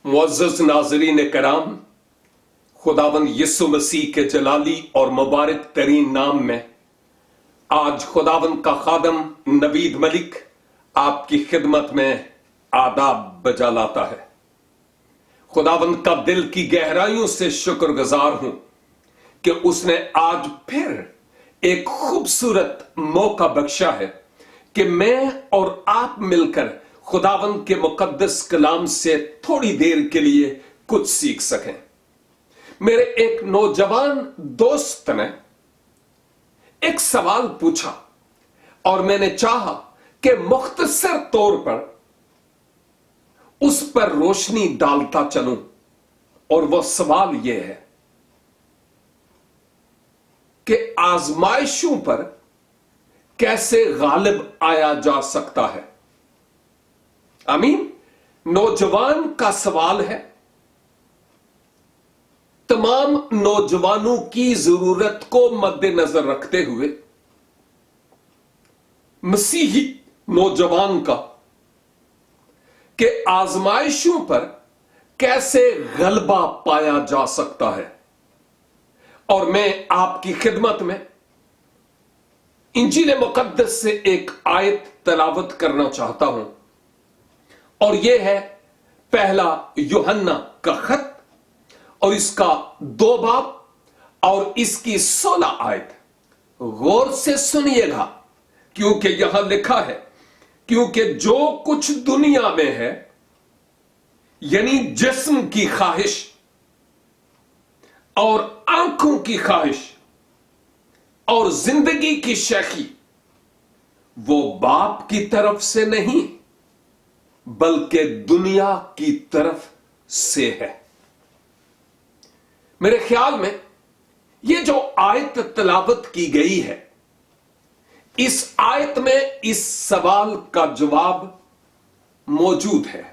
मुअज़्ज़ज़ नाज़रीन कराम, खुदावंद यीशु मसीह के जलाली और मुबारक तरीन नाम में आज खुदावंद का खादम नवीद मलिक आपकी खिदमत में आदाब बजा लाता है। खुदावंद का दिल की गहराइयों से शुक्रगुजार हूं कि उसने आज फिर एक खूबसूरत मौका बख्शा है कि मैं और आप मिलकर खुदावंद के मुकद्दस कलाम से थोड़ी देर के लिए कुछ सीख सकें। मेरे एक नौजवान दोस्त ने एक सवाल पूछा और मैंने चाहा कि मुख्तसर तौर पर उस पर रोशनी डालता चलूं, और वह सवाल यह है कि आजमाइशों पर कैसे गालिब आया जा सकता है। आमीन। नौजवान का सवाल है। तमाम नौजवानों की जरूरत को मद्देनजर रखते हुए मसीही नौजवान का कि आजमाइशों पर कैसे गलबा पाया जा सकता है, और मैं आपकी खिदमत में इंजील मुकद्दस से एक आयत तलावत करना चाहता हूं, और यह है पहला यूहन्ना का खत और इसका 2 बाब और इसकी 16 आयत। गौर से सुनिएगा, क्योंकि यहां लिखा है, क्योंकि जो कुछ दुनिया में है, यानी जिस्म की ख्वाहिश और आंखों की ख्वाहिश और जिंदगी की शैखी, वो बाप की तरफ से नहीं बल्कि दुनिया की तरफ से है। मेरे ख्याल में यह जो आयत तलावत की गई है, इस आयत में इस सवाल का जवाब मौजूद है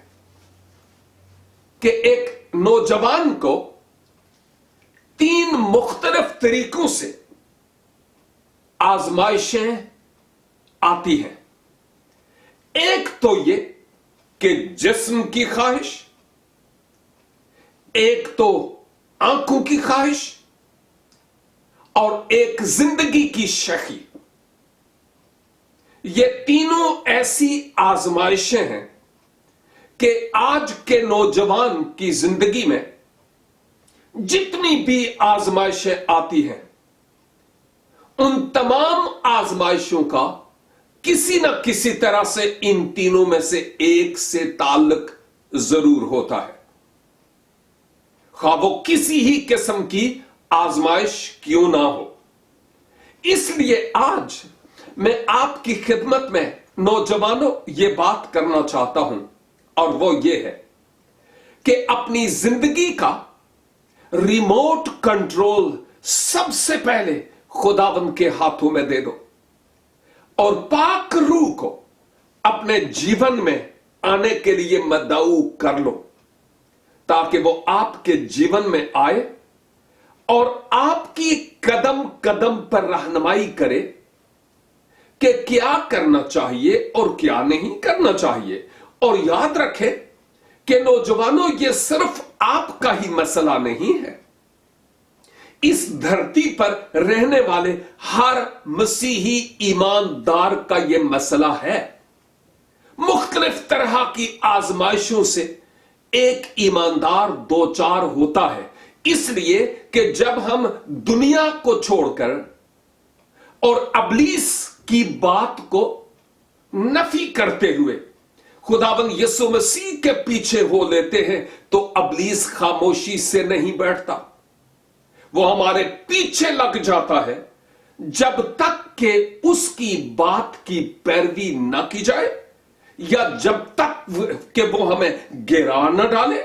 कि एक नौजवान को 3 मुख्तलिफ तरीकों से आजमाइशें आती हैं। एक तो यह कि जिस्म की ख्वाहिश, एक तो आंखों की ख्वाहिश और एक जिंदगी की शैखी। ये तीनों ऐसी आजमाइशें हैं कि आज के नौजवान की जिंदगी में जितनी भी आजमाइशें आती हैं, उन तमाम आजमाइशों का किसी न किसी तरह से इन तीनों में से एक से ताल्लुक जरूर होता है, खा वो किसी ही किस्म की आजमाइश क्यों ना हो। इसलिए आज मैं आपकी खिदमत में नौजवानों ये बात करना चाहता हूं, और वो ये है कि अपनी जिंदगी का रिमोट कंट्रोल सबसे पहले खुदावंद के हाथों में दे दो, और पाक रूह को अपने जीवन में आने के लिए मदऊ कर लो, ताकि वो आपके जीवन में आए और आपकी कदम कदम पर रहनुमाई करे कि क्या करना चाहिए और क्या नहीं करना चाहिए। और याद रखें कि नौजवानों, ये सिर्फ आपका ही मसला नहीं है, इस धरती पर रहने वाले हर मसीही ईमानदार का यह मसला है। मुख्तलिफ तरह की आजमाइशों से एक ईमानदार 2-4 होता है, इसलिए कि जब हम दुनिया को छोड़कर और अबलीस की बात को नफी करते हुए खुदावंद यीशु मसीह के पीछे हो लेते हैं, तो अबलीस खामोशी से नहीं बैठता, वो हमारे पीछे लग जाता है जब तक कि उसकी बात की पैरवी न की जाए, या जब तक कि वो हमें गिरा न डाले,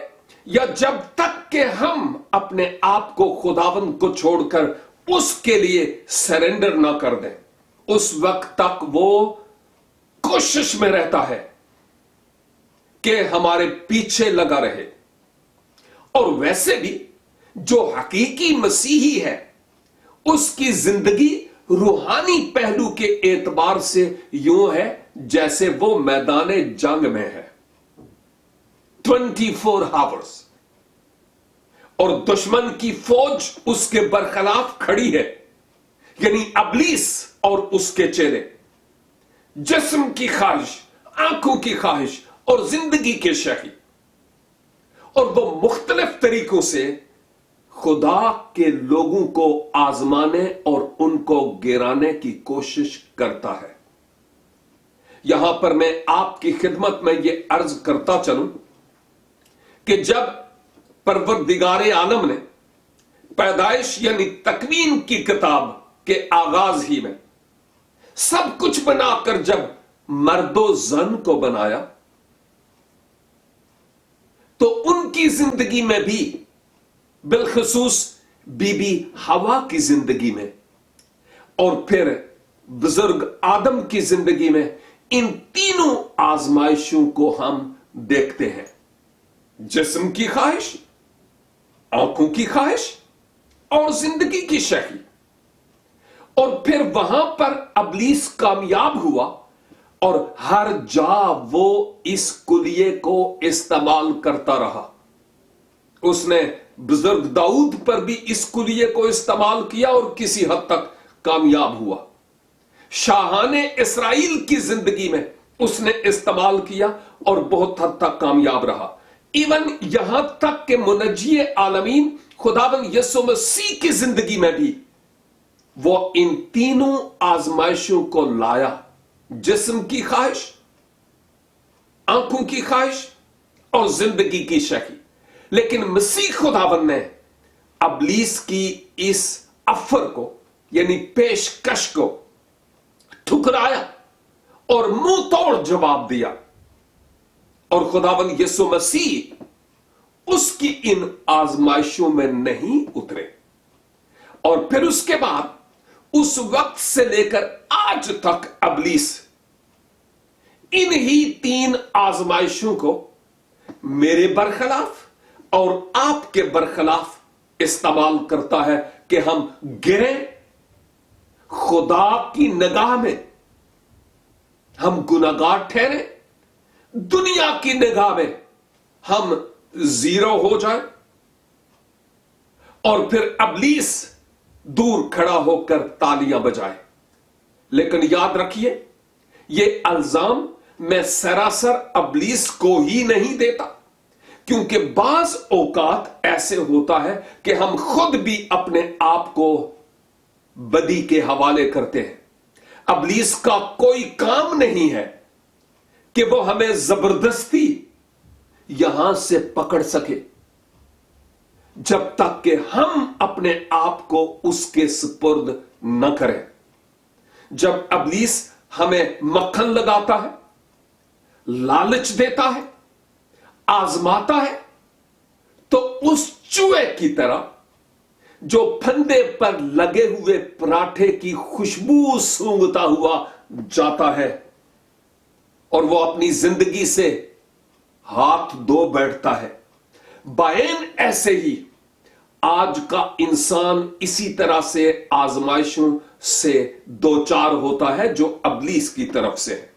या जब तक कि हम अपने आप को खुदावंद को छोड़कर उसके लिए सरेंडर ना कर दें। उस वक्त तक वो कोशिश में रहता है कि हमारे पीछे लगा रहे। और वैसे भी जो हकीकी मसीही है, उसकी जिंदगी रूहानी पहलू के एतबार से यूं है जैसे वो मैदान जंग में है। 24 आवर्स, और दुश्मन की फौज उसके बरखिलाफ खड़ी है, यानी अबलीस और उसके चेले। जिस्म की ख्वाहिश, आंखों की ख्वाहिश और जिंदगी के शकी, और वो मुख्तलिफ तरीकों से खुदा के लोगों को आजमाने और उनको गिराने की कोशिश करता है। यहां पर मैं आपकी खिदमत में यह अर्ज करता चलूं कि जब परवरदिगारे आलम ने पैदाइश यानी तकवीन की किताब के आगाज ही में सब कुछ बनाकर जब मर्दो जन को बनाया, तो उनकी जिंदगी में भी, बिलखसूस बीबी हवा की जिंदगी में और फिर बुजुर्ग आदम की जिंदगी में, इन तीनों आजमाइशों को हम देखते हैं। जिस्म की ख्वाहिश, आंखों की ख्वाहिश और जिंदगी की शकी। और फिर वहां पर अबलीस कामयाब हुआ और हर जा वो इस कुलिये को इस्तेमाल करता रहा। उसने बुजुर्ग दाऊद पर भी इस कुलिये को इस्तेमाल किया और किसी हद तक कामयाब हुआ। शाहाने इस्राइल की जिंदगी में उसने इस्तेमाल किया और बहुत हद तक कामयाब रहा। इवन यहां तक कि मुनज्जी आलमीन खुदावंद यीशु मसीह की जिंदगी में भी वो इन तीनों आजमाइशों को लाया। जिस्म की ख्वाहिश, आंखों की ख्वाहिश और जिंदगी की शकी। लेकिन मसीह खुदावंद ने अबलीस की इस अफर को यानी पेशकश को ठुकराया और मुंह तोड़ जवाब दिया, और खुदावंद यीशु मसीह उसकी इन आजमाइशों में नहीं उतरे। और फिर उसके बाद उस वक्त से लेकर आज तक अबलीस इन ही तीन आजमाइशों को मेरे बरखिलाफ और आपके बरखिलाफ इस्तेमाल करता है कि हम गिरे। खुदा की निगाह में हम गुनाहगार ठहरे, दुनिया की निगाह में हम जीरो हो जाए, और फिर अबलीस दूर खड़ा होकर तालियां बजाए। लेकिन याद रखिए, यह अल्जाम मैं सरासर अबलीस को ही नहीं देता, क्योंकि बाज औकात ऐसे होता है कि हम खुद भी अपने आप को बदी के हवाले करते हैं। अबलीस का कोई काम नहीं है कि वो हमें जबरदस्ती यहां से पकड़ सके, जब तक कि हम अपने आप को उसके सुपुर्द न करें। जब अबलीस हमें मक्खन लगाता है, लालच देता है, आजमाता है, तो उस चूहे की तरह जो फंदे पर लगे हुए पराठे की खुशबू सूंघता हुआ जाता है और वो अपनी जिंदगी से हाथ धो बैठता है, बायन ऐसे ही आज का इंसान इसी तरह से आजमाइशों से दो चार होता है जो अबलीस की तरफ से है।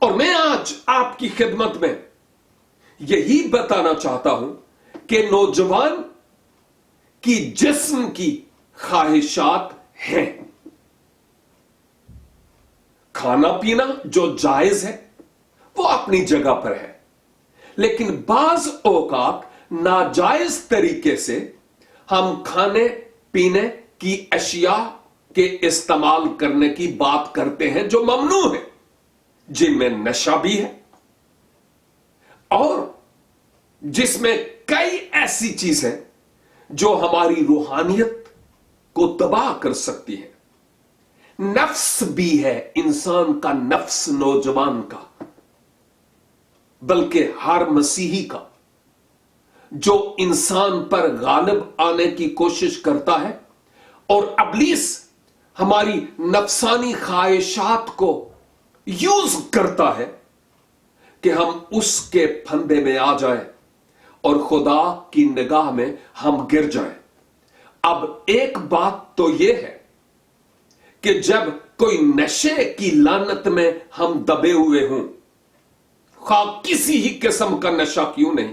और मैं आज आपकी खिदमत में यही बताना चाहता हूं कि नौजवान की जिस्म की ख्वाहिशात हैं। खाना पीना जो जायज है वो अपनी जगह पर है, लेकिन बाज औकात नाजायज तरीके से हम खाने पीने की अशिया के इस्तेमाल करने की बात करते हैं जो ममनू है, जिनमें नशा भी है और जिसमें कई ऐसी चीजें जो हमारी रूहानियत को तबाह कर सकती है। नफ्स भी है, इंसान का नफ्स, नौजवान का, बल्कि हर मसीही का, जो इंसान पर गालिब आने की कोशिश करता है। और अबलीस हमारी नफसानी ख्वाहिशात को यूज करता है कि हम उसके फंदे में आ जाएं और खुदा की निगाह में हम गिर जाएं। अब एक बात तो यह है कि जब कोई नशे की लानत में हम दबे हुए हों, खा किसी ही किस्म का नशा क्यों नहीं,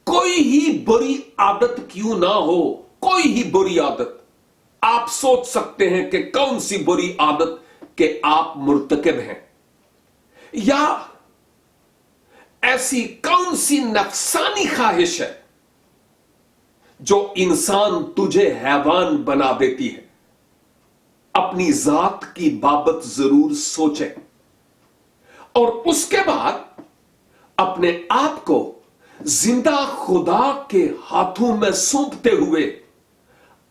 कोई ही बुरी आदत क्यों ना हो, कोई ही बुरी आदत, आप सोच सकते हैं कि कौन सी बुरी आदत के आप मुर्तकिब हैं, या ऐसी कौन सी नफसानी ख्वाहिश है जो इंसान तुझे हैवान बना देती है। अपनी जात की बाबत जरूर सोचें और उसके बाद अपने आप को जिंदा खुदा के हाथों में सौंपते हुए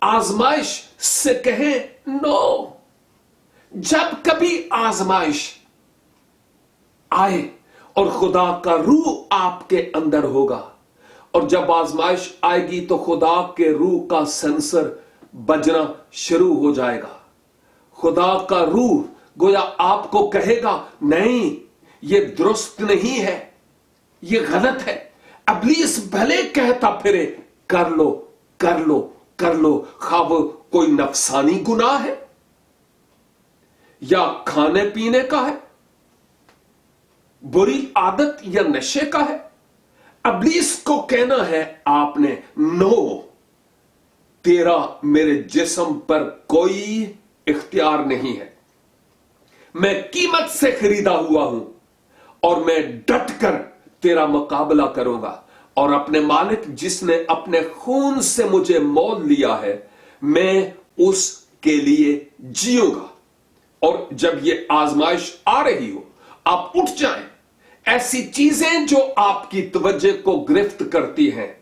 आजमाइश से कहें नो। जब कभी आजमाइश आए और खुदा का रूह आपके अंदर होगा, और जब आजमाइश आएगी तो खुदा के रूह का सेंसर बजना शुरू हो जाएगा। खुदा का रूह गोया आपको कहेगा नहीं, ये दुरुस्त नहीं है, ये गलत है। इब्लीस भले कहता फिरे कर लो कर लो कर लो, खा वो कोई नफसानी गुनाह है या खाने पीने का है, बुरी आदत या नशे का है, इब्लीस को कहना है आपने नो, तेरा मेरे जिस्म पर कोई इख्तियार नहीं है, मैं कीमत से खरीदा हुआ हूं और मैं डट कर तेरा मुकाबला करूंगा, और अपने मालिक जिसने अपने खून से मुझे मोल लिया है, मैं उसके लिए जीऊंगा। और जब ये आजमाइश आ रही हो, आप उठ जाएं। ऐसी चीजें जो आपकी तवज्जो को गिरफ्त करती हैं,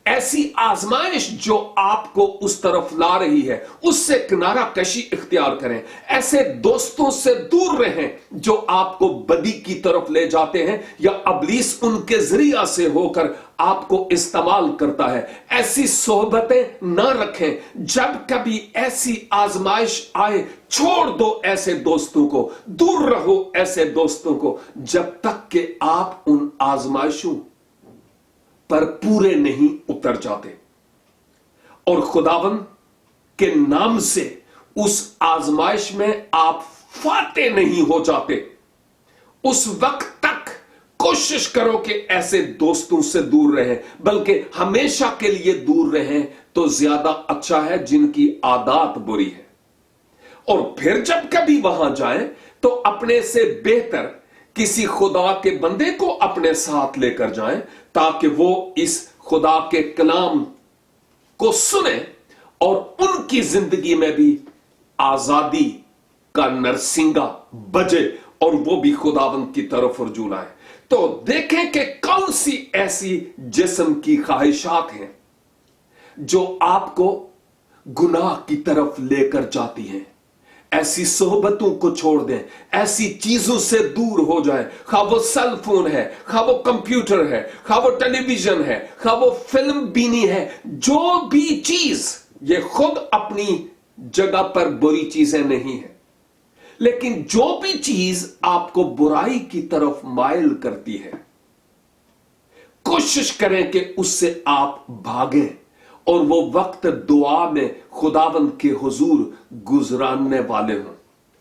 ऐसी आजमाइश जो आपको उस तरफ ला रही है, उससे किनारा कशी इख्तियार करें। ऐसे दोस्तों से दूर रहें जो आपको बदी की तरफ ले जाते हैं या इब्लीस उनके जरिया से होकर आपको इस्तेमाल करता है। ऐसी सोहबतें ना रखें। जब कभी ऐसी आजमाइश आए, छोड़ दो ऐसे दोस्तों को, दूर रहो ऐसे दोस्तों को, जब तक कि आप उन आजमाइशों पर पूरे नहीं उतर जाते और खुदावन के नाम से उस आजमाइश में आप फाते नहीं हो जाते। उस वक्त तक कोशिश करो कि ऐसे दोस्तों से दूर रहें, बल्कि हमेशा के लिए दूर रहें तो ज्यादा अच्छा है जिनकी आदत बुरी है। और फिर जब कभी वहां जाएं तो अपने से बेहतर किसी खुदा के बंदे को अपने साथ लेकर जाएं, ताकि वो इस खुदा के कलाम को सुने और उनकी जिंदगी में भी आजादी का नरसिंगा बजे और वो भी खुदावंद की तरफ रुजू लाए। तो देखें कि कौन सी ऐसी जिस्म की ख्वाहिशात हैं जो आपको गुनाह की तरफ लेकर जाती हैं। ऐसी सोहबतों को छोड़ दें, ऐसी चीजों से दूर हो जाएं। खा वो सेल फोन है, खा वो कंप्यूटर है, खा वो टेलीविजन है, खा वो फिल्म बीनी है, जो भी चीज ये खुद अपनी जगह पर बुरी चीजें नहीं है, लेकिन जो भी चीज आपको बुराई की तरफ माइल करती है, कोशिश करें कि उससे आप भागें और वो वक्त दुआ में खुदावंद के हुजूर गुजराने वाले हों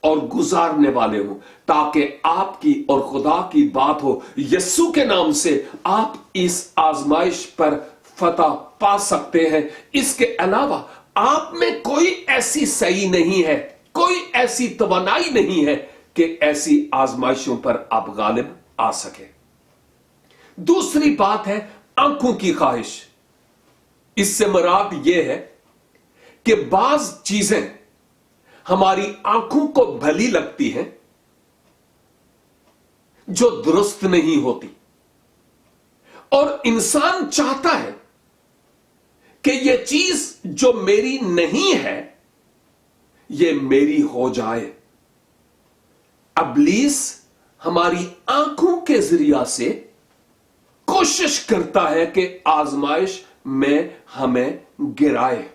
और गुजारने वाले हों, ताकि आपकी और खुदा की बात हो। यस्सु के नाम से आप इस आजमाइश पर फतह पा सकते हैं। इसके अलावा आप में कोई ऐसी सही नहीं है, कोई ऐसी तवानाई नहीं है कि ऐसी आजमाइशों पर आप गालिब आ सके। दूसरी बात है आंखों की ख्वाहिश। इससे मुराद यह है कि बाज चीजें हमारी आंखों को भली लगती हैं जो दुरुस्त नहीं होती, और इंसान चाहता है कि यह चीज जो मेरी नहीं है यह मेरी हो जाए। इब्लीस हमारी आंखों के जरिया से कोशिश करता है कि आजमाइश में हमें गिराए।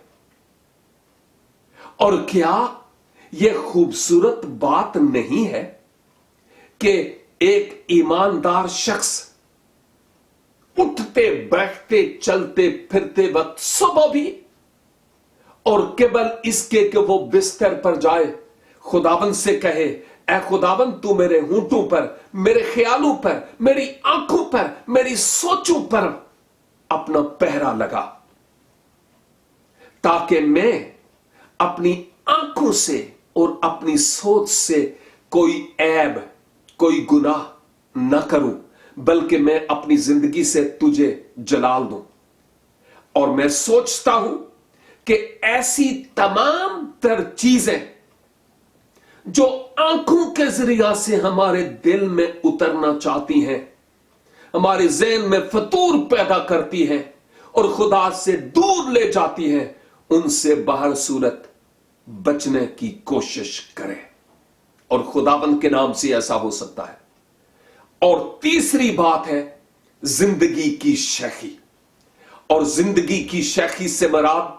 और क्या यह खूबसूरत बात नहीं है कि एक ईमानदार शख्स उठते बैठते चलते फिरते वक्त सुबह भी और केवल इसके कि वो बिस्तर पर जाए खुदावंद से कहे ऐ खुदावन तू मेरे होंठों पर, मेरे ख्यालों पर, मेरी आंखों पर, मेरी सोचों पर अपना पहरा लगा, ताकि मैं अपनी आंखों से और अपनी सोच से कोई ऐब, कोई गुनाह न करूं, बल्कि मैं अपनी जिंदगी से तुझे जलाल दूं। और मैं सोचता हूं कि ऐसी तमाम तर चीजें जो आंखों के जरिया से हमारे दिल में उतरना चाहती हैं, हमारे ज़हन में फतूर पैदा करती हैं और खुदा से दूर ले जाती हैं, उनसे बाहर सूरत बचने की कोशिश करें। और खुदाबंद के नाम से ऐसा हो सकता है। और तीसरी बात है जिंदगी की शेखी। और जिंदगी की शेखी से मराद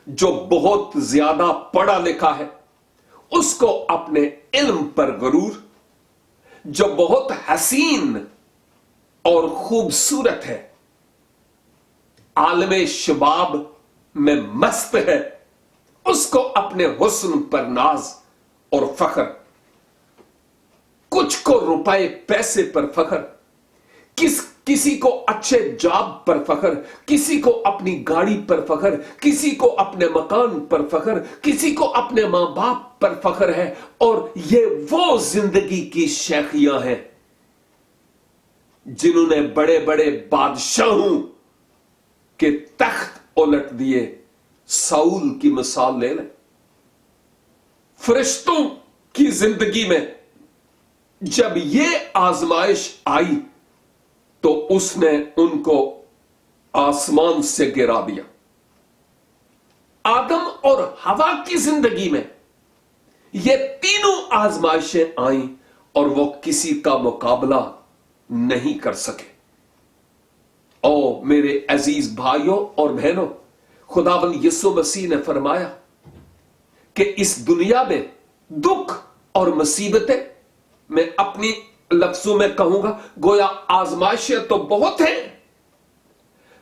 जो बहुत ज्यादा पढ़ा लिखा है उसको अपने इल्म पर गरूर, जो बहुत हसीन और खूबसूरत है, आलमे शबाब में मस्त है, उसको अपने हुस्न पर नाज और फख्र, कुछ को रुपए पैसे पर फख्र, किसी को अच्छे जॉब पर फख्र, किसी को अपनी गाड़ी पर फख्र, किसी को अपने मकान पर फख्र, किसी को अपने मां बाप पर फख्र है। और ये वो जिंदगी की शेखियां हैं जिन्होंने बड़े बड़े बादशाहों के तख्त उलट दिए। साउल की मिसाल ले लें। फरिश्तों की जिंदगी में जब ये आजमाइश आई तो उसने उनको आसमान से गिरा दिया। आदम और हवा की जिंदगी में ये तीनों आजमाइशें आईं और वो किसी का मुकाबला नहीं कर सके। ओ मेरे अजीज भाइयों और बहनों, खुदावंद यीशु मसीह ने फरमाया कि इस दुनिया में दुख और मुसीबतें, मैं अपनी लफ्जों में कहूंगा गोया आजमाइशें तो बहुत हैं,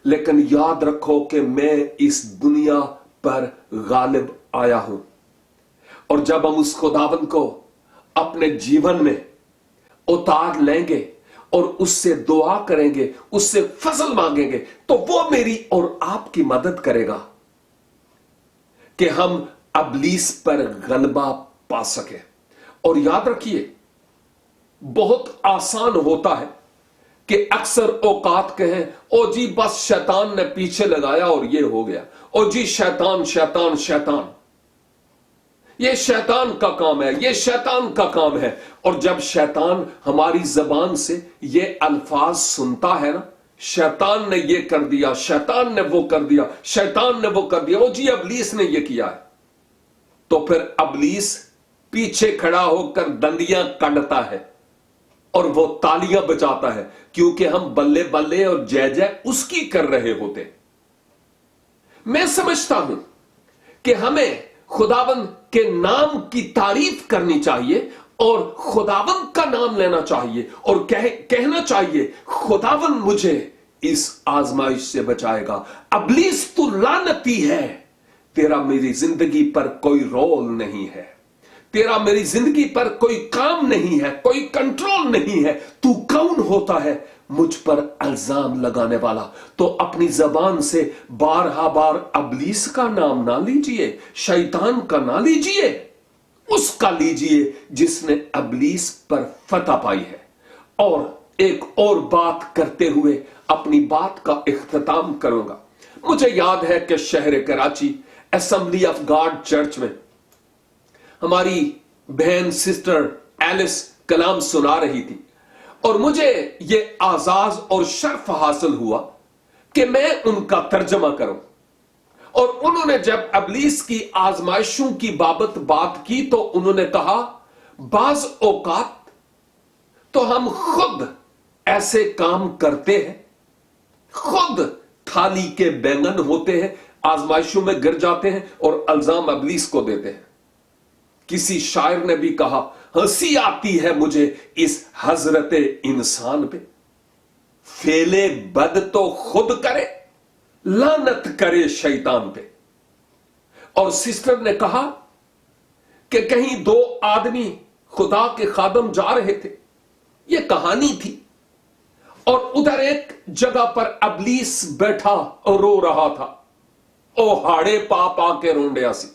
लेकिन याद रखो कि मैं इस दुनिया पर गालिब आया हूं। और जब हम उस खुदावंद को अपने जीवन में उतार लेंगे और उससे दुआ करेंगे, उससे फजल मांगेंगे, तो वो मेरी और आपकी मदद करेगा कि हम अबलीस पर गलबा पा सके। और याद रखिए, बहुत आसान होता है कि अक्सर औकात कहें ओ जी बस शैतान ने पीछे लगाया और ये हो गया, ओ जी शैतान शैतान शैतान, ये शैतान का काम है, ये शैतान का काम है। और जब शैतान हमारी जबान से ये अल्फाज सुनता है ना, शैतान ने ये कर दिया, शैतान ने वो कर दिया, शैतान ने वो कर दिया, ओ जी अबलीस ने ये किया है, तो फिर अबलीस पीछे खड़ा होकर दंडियां काटता है और वो तालियां बजाता है, क्योंकि हम बल्ले बल्ले और जय जय उसकी कर रहे होते। मैं समझता हूं कि हमें खुदावंद के नाम की तारीफ करनी चाहिए और खुदावंद का नाम लेना चाहिए और कहना चाहिए खुदावंद मुझे इस आजमाइश से बचाएगा। अबलीस तू लानती है, तेरा मेरी जिंदगी पर कोई रोल नहीं है, तेरा मेरी जिंदगी पर कोई काम नहीं है, कोई कंट्रोल नहीं है। तू कौन होता है मुझ पर इल्जाम लगाने वाला? तो अपनी जबान से बारहा बार अबलीस का नाम ना लीजिए, शैतान का ना लीजिए, उसका लीजिए जिसने अबलीस पर फतह पाई है। और एक और बात करते हुए अपनी बात का इख्तिताम करूंगा। मुझे याद है कि शहर Karachi assembly of God church में हमारी बहन सिस्टर एलिस कलाम सुना रही थी और मुझे यह आजाज और शर्फ हासिल हुआ कि मैं उनका तर्जमा करूं। और उन्होंने जब अबलीस की आजमाइशों की बाबत बात की तो उन्होंने कहा, बाज औकात तो हम खुद ऐसे काम करते हैं, खुद थाली के बैंगन होते हैं, आजमाइशों में गिर जाते हैं और इल्जाम अबलीस को देते हैं। किसी शायर ने भी कहा, हंसी आती है मुझे इस हजरते इंसान पे, फेले बद तो खुद करे, लानत करे शैतान पे। और सिस्टर ने कहा कि कहीं दो आदमी खुदा के खादम जा रहे थे, यह कहानी थी। और उधर एक जगह पर अबलीस बैठा और रो रहा था। ओ हाड़े पाप आके रोंडे आसी।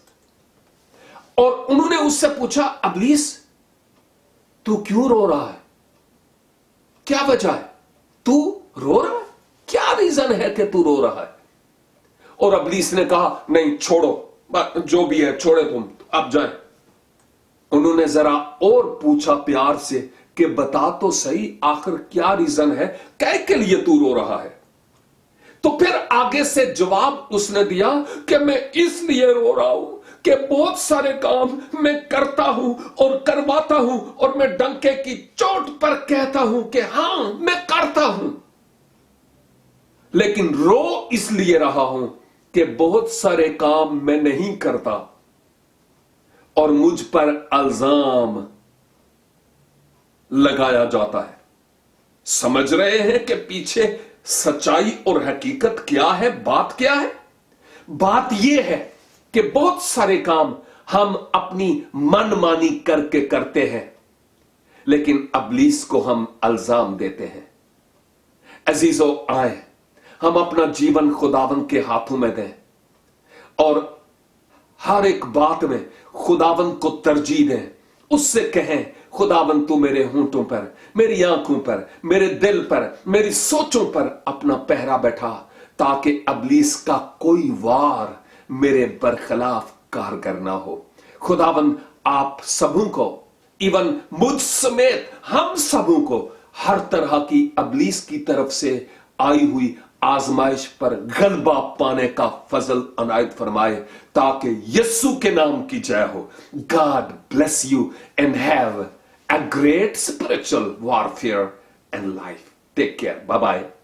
और उन्होंने उससे पूछा, अबलीस तू क्यों रो रहा है? क्या वजह है? तू रो रहा है? क्या रीजन है कि तू रो रहा है? और अबलीस ने कहा, नहीं छोड़ो, जो भी है छोड़े, तुम अब जाए। उन्होंने जरा और पूछा प्यार से कि बता तो सही, आखिर क्या रीजन है, क्या के लिए तू रो रहा है? तो फिर आगे से जवाब उसने दिया कि मैं इसलिए रो रहा हूं कि बहुत सारे काम मैं करता हूं और करवाता हूं, और मैं डंके की चोट पर कहता हूं कि हां मैं करता हूं, लेकिन रो इसलिए रहा हूं कि बहुत सारे काम मैं नहीं करता और मुझ पर इल्जाम लगाया जाता है। समझ रहे हैं कि पीछे सच्चाई और हकीकत क्या है, बात क्या है? बात यह है कि बहुत सारे काम हम अपनी मनमानी करके करते हैं, लेकिन अबलीस को हम इल्जाम देते हैं। अजीजों, आए हम अपना जीवन खुदावन के हाथों में दें और हर एक बात में खुदावन को तरजीह दें। उससे कहें, खुदावन तू मेरे होंठों पर, मेरी आंखों पर, मेरे दिल पर, मेरी सोचों पर अपना पहरा बैठा, ताकि अबलीस का कोई वार मेरे बरखिलाफ कारगर ना हो। खुदावन आप सबों को, इवन मुझ समेत हम सबों को, हर तरह की अबलीस की तरफ से आई हुई आजमाइश पर गलबा पाने का फजल अनायत फरमाए, ताकि यीशु के नाम की जय हो। God bless you and have a great spiritual warfare and life. Take care. Bye-bye.